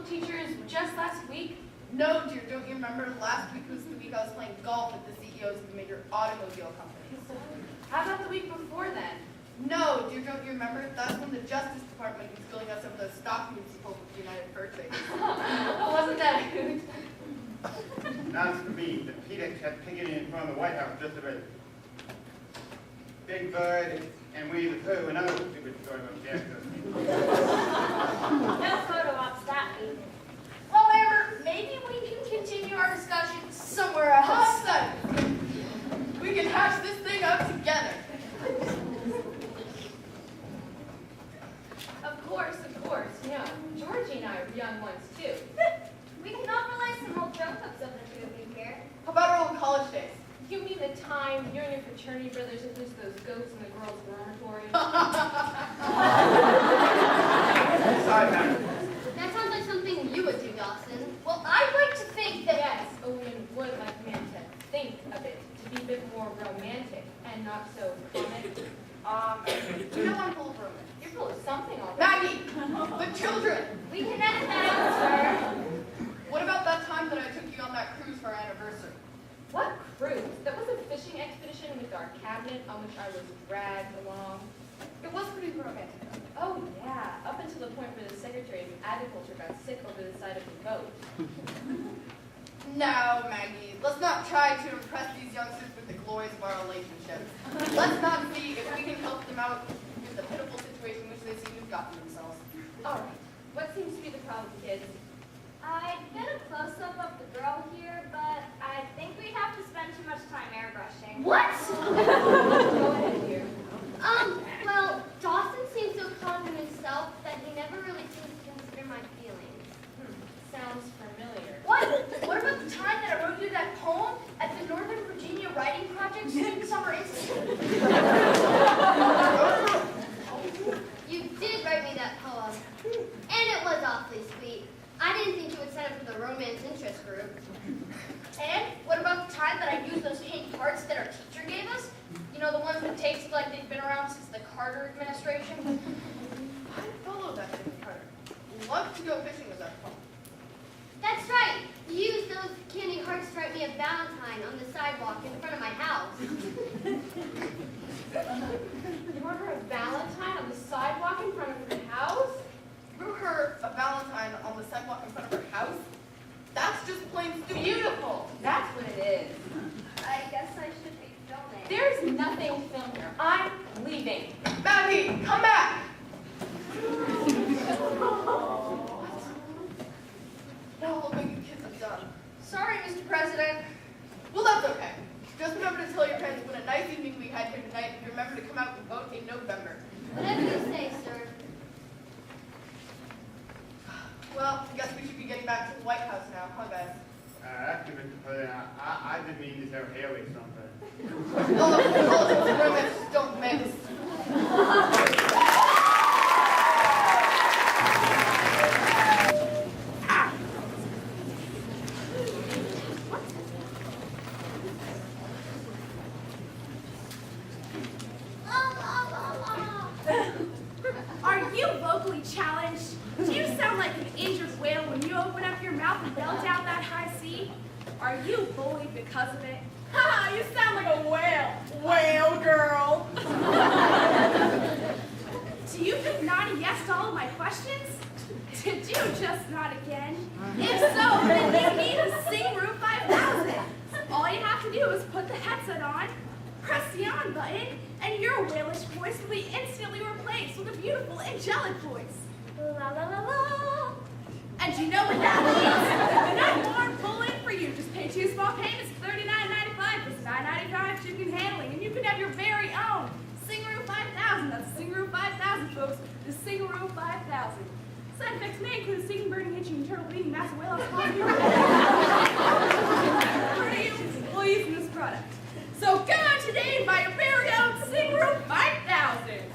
teachers just last week? No, dear, don't you remember? Last week was the week I was playing golf with the CEOs of the major automobile companies. How about the week before then? No, dear, don't you remember? That's when the Justice Department was filling us some of those documents you pulled with the United Fur Trade. Wasn't that a hoot? Not for me. The Petex had picketing in front of the White House just a bit. Big Bird and Winnie the Pooh and other stupid stories on characters. No photo ops that week. Well, Amber, maybe we can continue our discussion somewhere else. Awesome! We can hash this thing out together. Of course, you know, Georgie and I were young ones too. We can overlay some old joke ups of the two of you here. How about our old college days? You mean the time you and your fraternity brothers introduced those goats in the girls' dormitory? Side matter. That sounds like something you would do, Dawson. Well, I'd like to think that... Yes, a woman would like a man to think of it, to be a bit more romantic and not so comic. You know I'm full of romance. You're full of something already. Maggie! The children! We can edit that out, sir. What about that time that I took you on that cruise for our anniversary? What cruise? That was a fishing expedition with our cabinet on which I was dragged along. It was pretty romantic. Oh yeah, up until the point where the Secretary of Agriculture got sick over the side of the boat. No, Maggie, let's not try to impress these youngsters with the glories of our relationship. Let's not see if we can help them out with the pitiful situation which they seem to have gotten themselves. All right, what seems to be the problem, kids? I'd get a close-up of the girl here, but I think we'd have to spend too much time airbrushing. What? Go ahead, dear. Well, Dawson seems so confident in himself that he never really seems to consider my feelings. Sounds familiar. What? What about the time that I wrote you that poem at the Northern Virginia Writing Project Student Summer Institute? You did write me that poem, and it was awfully sweet. I didn't think you would sign up for the romance interest group. And what about the time that I used those pink hearts that our teacher gave us? You know, the ones that tasted like they'd been around since the Carter administration? I followed that Jimmy Carter. Love to go fishing with that phone. That's right. You used those candy hearts to write me a Valentine on the sidewalk in front of my house. You wrote her a Valentine on the sidewalk in front of her house? Drew her a Valentine on the sidewalk in front of her house? That's just plain stupid. Beautiful. That's what it is. I guess I should be filming. There's nothing to film here. I'm leaving. Maggie, come back! Now look what you kids have done. Sorry, Mr. President. Well, that's okay. Just remember to tell your parents what a nice evening we had here tonight, and remember to come out and vote in November. Whatever you say, sir. Well, I guess we should be getting back to the White House now, huh, guys? Actually, Mr. President, I didn't mean to tell Haley something. Oh, politics and romance don't mix. Are you vocally challenged? Do you sound like an injured whale when you open up your mouth and belt out that high C? Are you bullied because of it? Ha! You sound like a whale. Whale girl. Do you just nod a yes to all of my questions? Did you just nod again? If so, then you need a Sing Room 5000. All you have to do is put the headset on, press the on button, and your whalish voice will be instantly replaced with a beautiful angelic voice. La la la la. And you know what that means? No more pulling for you. Just pay 2 small payments of $39.95 plus $9.95 shipping and handling, and you can have your very own Sing Room 5000. That's Sing Room 5000, folks. The Sing Room 5000. Side effects may include stinging, burning, itching, internal bleeding, massive whale loss, will use this product. So come on today and buy your very own Sing Room 5000.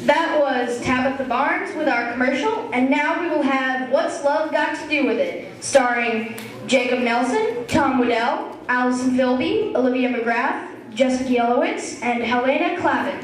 That was Tabitha the barns with our commercial, and now we will have What's Love Got to Do with It, starring Jacob Nelson, Tom Waddell, Allison Philby, Olivia McGrath, Jessica Yelowitz, and Helena Clavin.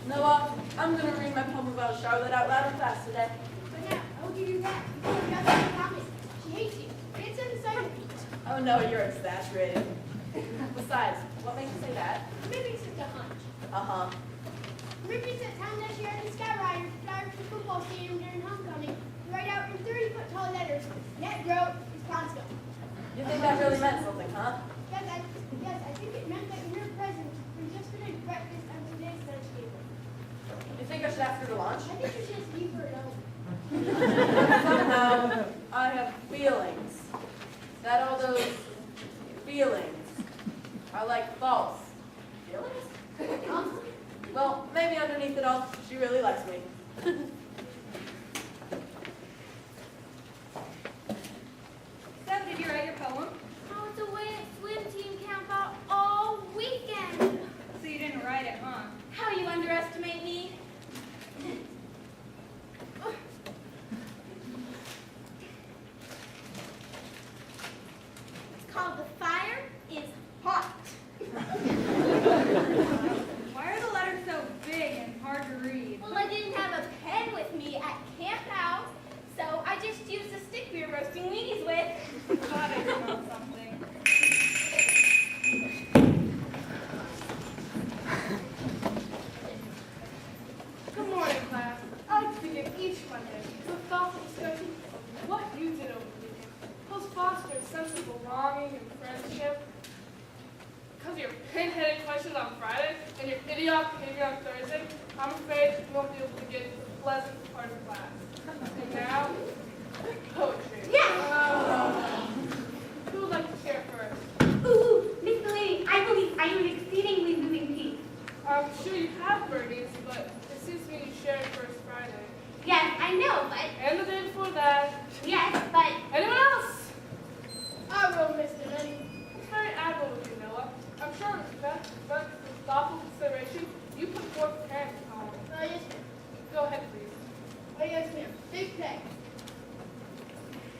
Noah, I'm going to read my poem about Charlotte out loud in class today. But now, I will give you that. You got that promise. She hates you. It's undecided. Oh no, you're exaggerating. Besides, what makes you say that? Maybe it's just a hunch. Uh-huh. Maybe it's that time that she had the Sky Riders fly to the football stadium during homecoming to write out in 30-foot tall letters, Net Road, Wisconsin. You think that really meant something, huh? Yes, I think it meant that your presence was yesterday's breakfast and today's lunch table. You think I should ask her to lunch? I think you should just leave her alone. Somehow, I have feelings. That all those feelings are like false feelings? Well, maybe underneath it all, she really likes me. So, did you write your poem? I was away at swim team camp out all weekend. So you didn't write it, huh? How you underestimate me? It's called The Fire is Hot. Why are the letters so big and hard to read? Well, I didn't have a pen with me at camp out, so I just used a stick we were roasting weenies with. Thought I smelled something. Good morning, class. I'd like to begin each Monday with a thoughtful discussion of what you did over the weekend. Helps foster a sense of belonging and friendship. Because of your pin-headed questions on Friday and your idiotic behavior on Thursday, I'm afraid you won't be able to get to the pleasant part of class. And now, poetry. Yes! Who would like to share first? Ooh, Miss Delaney, I believe I am an exceedingly moving piece. I'm sure you have birdies, but it seems to me you shared first Friday. Yes, I know, but And the day before that. yes, but Anyone else? I will, Miss Delaney. It's very admirable of you, Noah. I'm sure that with thoughtful consideration, you put forth a parent poem. Yes, ma'am. Go ahead, please. Yes, ma'am. Big peg.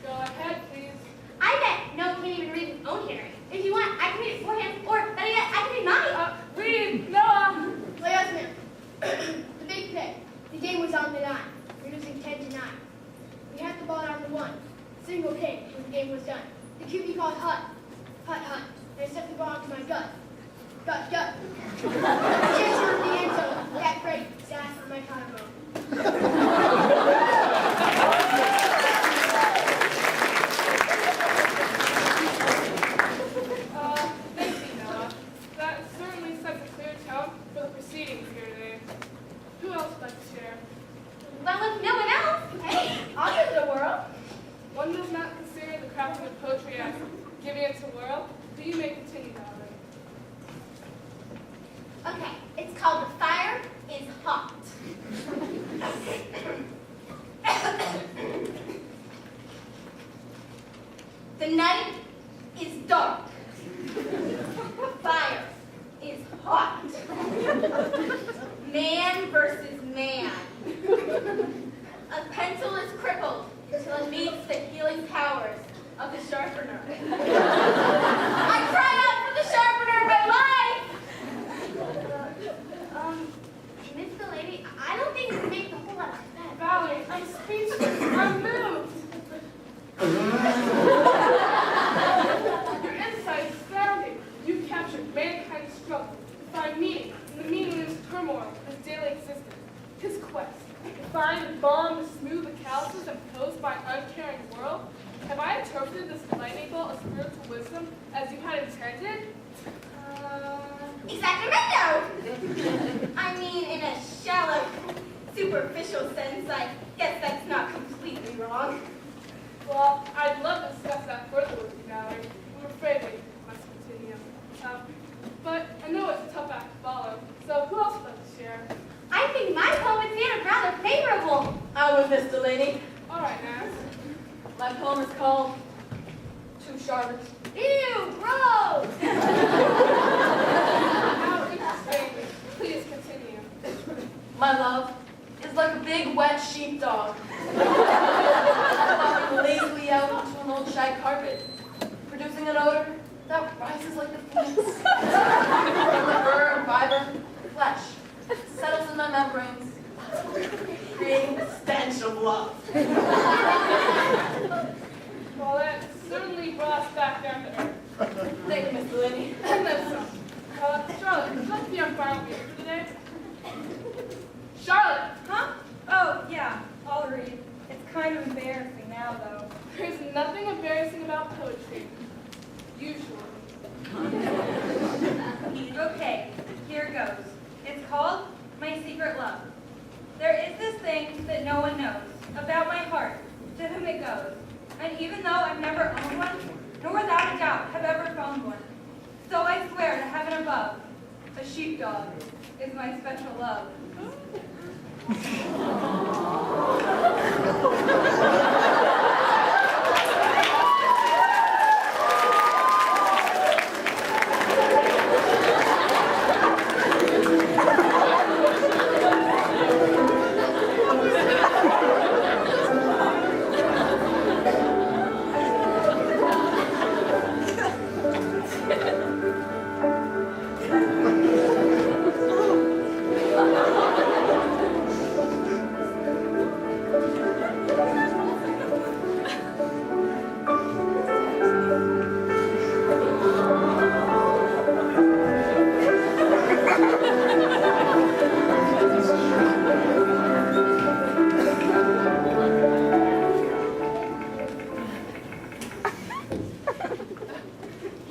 Go ahead, please. I bet Noah can't even read his own handwriting. If you want, I can read it for him, or better yet, I can read mommy. Read, Noah. Yes, ma'am. The big peg. The game was on the 9. We're losing 10-9. We had the ball on the 1. Single came when the game was done. The QB called hut. Hut, hut. And I stepped the ball into my gut. Gut, gut. Just heard the end zone. That great. Sat on my collarbone. Thank you, Noah. That certainly sets a clear tone for the proceedings here today. Who else would like to share? Well, if no one else, hey, I'll give it a whirl. One does not consider the crafting of poetry as giving it to the world, but you may continue, darling. Okay, it's called The Fire is Hot. The night is dark. Fire is hot. Man versus man. A pencil is crippled until it meets the healing powers of the sharpener. I cried out for the sharpener of my life! Miss Delaney, I don't think it makes a whole lot of sense. Valerie, I'm speechless. I'm moved. Your insight is astounding. You captured mankind's struggle to find meaning in the meaningless turmoil of his daily existence. His quest to find and bond to smooth the calluses imposed by an uncaring world. Have I interpreted this lightning bolt of spiritual wisdom as you had intended? Exactamento! I mean, in a shallow, superficial sense, I guess that's not completely wrong. Well, I'd love to discuss that further with you, Valerie. I'm afraid we must continue. pack to follow. So who else would like to share? I think my poem would sound rather favorable. I'm with Miss Delaney. All right, Naz. My poem is called To Charlotte. Ew, gross! How interesting. Please continue. My love is like a big wet sheepdog. Walking lazily out onto an old shag carpet, producing an odor that rises like the fleece. From the fur and fiber, flesh settles in my membranes, creating the stench of love. Well, that certainly brought us back down to earth. Thank you, Miss Delaney. And then some. Charlotte, would you like to be on file with me for today? Charlotte! Huh? Oh, yeah, I'll read. It's kind of embarrassing now, though. There's nothing embarrassing about poetry. Usually. Okay, here goes. It's called My Secret Love. There is this thing that no one knows about my heart, to whom it goes. And even though I've never owned one, nor without a doubt have ever found one, so I swear to heaven above, a sheepdog is my special love.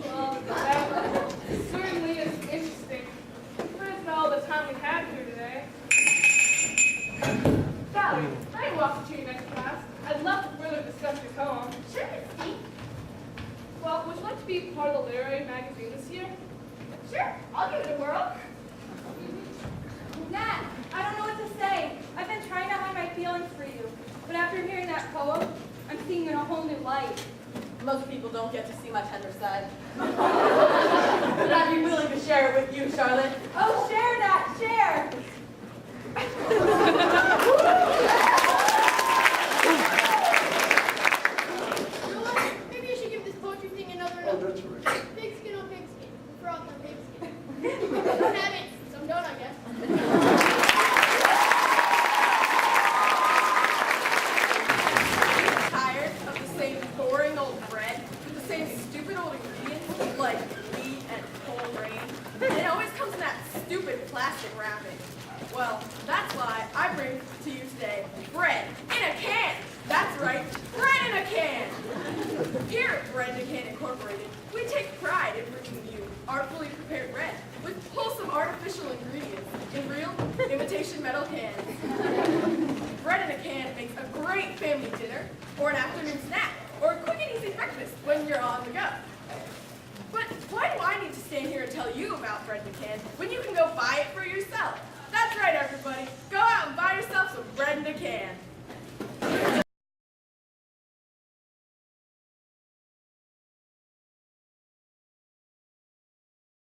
Well, that certainly is interesting. But it's not all the time we have here today. Sally, I can walk you to your next class. I'd love to further discuss your poem. Sure, Steve. Well, would you like to be part of the literary magazine this year? Sure, I'll give it a whirl. Nat, I don't know what to say. I've been trying to hide my feelings for you, but after hearing that poem, I'm seeing it in a whole new light. Most people don't get to see my tender side. But I'd be willing to share it with you, Charlotte. Oh, share that, share! Maybe you should give this poetry thing another pigskin on pigskin. Frog on pigskin. Some have it, some don't, I guess. Tired of the same boring old bread with the same stupid old ingredients like wheat and whole grain? And it always comes in that stupid plastic wrapping. Well, that's why I bring to you today bread in a can. That's right, bread in a can. Here at Bread in a Can Incorporated, we take pride in bringing you artfully prepared bread with wholesome artificial ingredients in real imitation metal cans. Bread in a can makes a great family dinner or an afternoon snack or a quick and easy breakfast when you're on the go. But why do I need to stand here and tell you about bread in a can when you can go buy it for yourself? That's right, everybody. Go out and buy yourself some bread in a can.